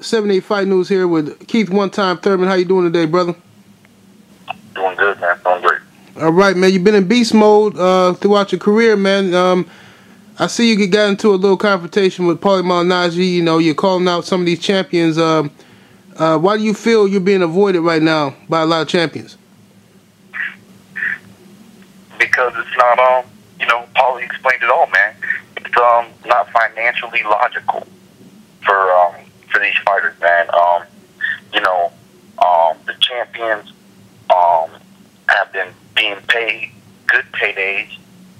78 Fight News here with Keith One Time Thurman. How you doing today, brother? Doing good, man. Doing great. All right, man. You've been in beast mode throughout your career, man. I see you got into a little confrontation with Paulie Malignaggi. You know, you're calling out some of these champions. Why do you feel you're being avoided right now by a lot of champions? Because it's not, Paulie explained it all, man. It's not financially logical for these fighters, man. The champions have been being paid good paydays.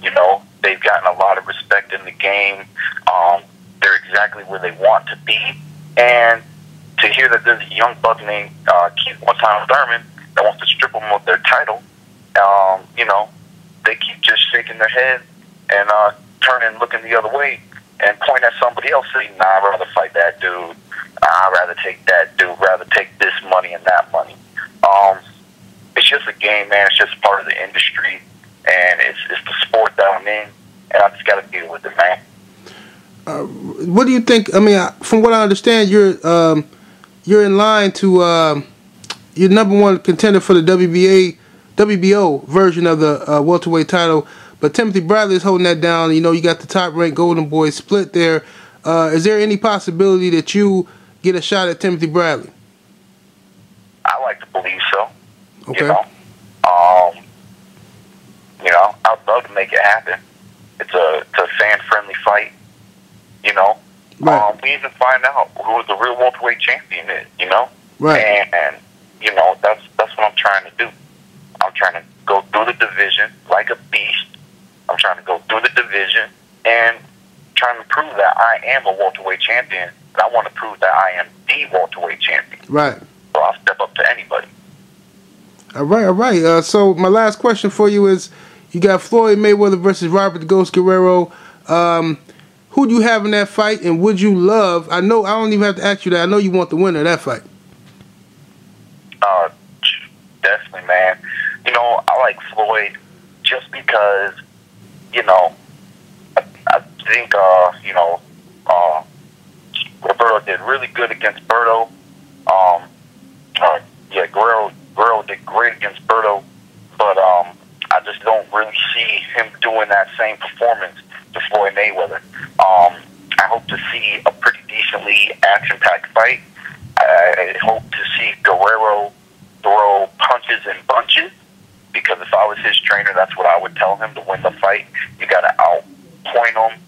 You know, they've gotten a lot of respect in the game. They're exactly where they want to be. And to hear that there's a young buck named Keith One Time Thurman that wants to strip them of their title, they keep just shaking their head and turning, looking the other way, and point at somebody else, saying, "Nah, I'd rather fight that dude. I'd rather take that dude. Rather take this money and that money." It's just a game, man. It's just part of the industry, and it's the sport that I'm in, and I just got to deal with it, man. What do you think? I mean, from what I understand, you're in line to you're #1 contender for the WBO version of the welterweight title, but Timothy Bradley is holding that down. You know, you got the top-ranked Golden Boy split there. Is there any possibility that you get a shot at Timothy Bradley? I like to believe so. Okay. I'd love to make it happen. It's a fan-friendly fight. Right. We even find out who the real welterweight champion is. Right. And that's what I'm trying to do. I'm trying to go through the division like a beast. I'm trying to go through the division and trying to prove that I am a welterweight champion. And I want to prove that I am the welterweight champion. Right. So I'll step up to anybody. All right. So my last question for you is, you got Floyd Mayweather versus Robert the Ghost Guerrero. Who do you have in that fight, and would you love? I don't even have to ask you that. I know you want the winner of that fight. Definitely, man. I like Floyd just because, I think, Roberto did really good against Berto. Guerrero did great against Berto, but I just don't really see him doing that same performance to Floyd Mayweather. I hope to see a pretty decently action-packed fight. I hope to see Guerrero throw punches in bunches, because if I was his trainer, that's what I would tell him to win the fight. You got to outpoint him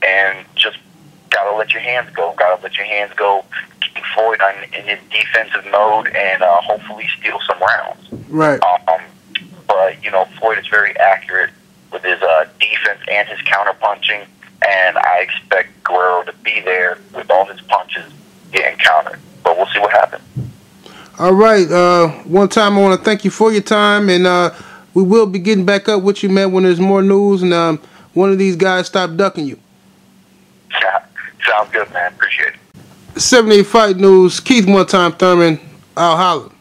and just got to let your hands go. Got to let your hands go, keep Floyd in his defensive mode, and hopefully steal some rounds. Right. But, Floyd is very accurate with his defense and his counter-punching, and I expect Guerrero to be there with all his punches getting countered. But we'll see what happens. All right. One time, I want to thank you for your time, and we will be getting back up with you, man, when there's more news and one of these guys stop ducking you. Sounds good, man. Appreciate it. 78 Fight News, Keith One Time Thurman. I'll holler.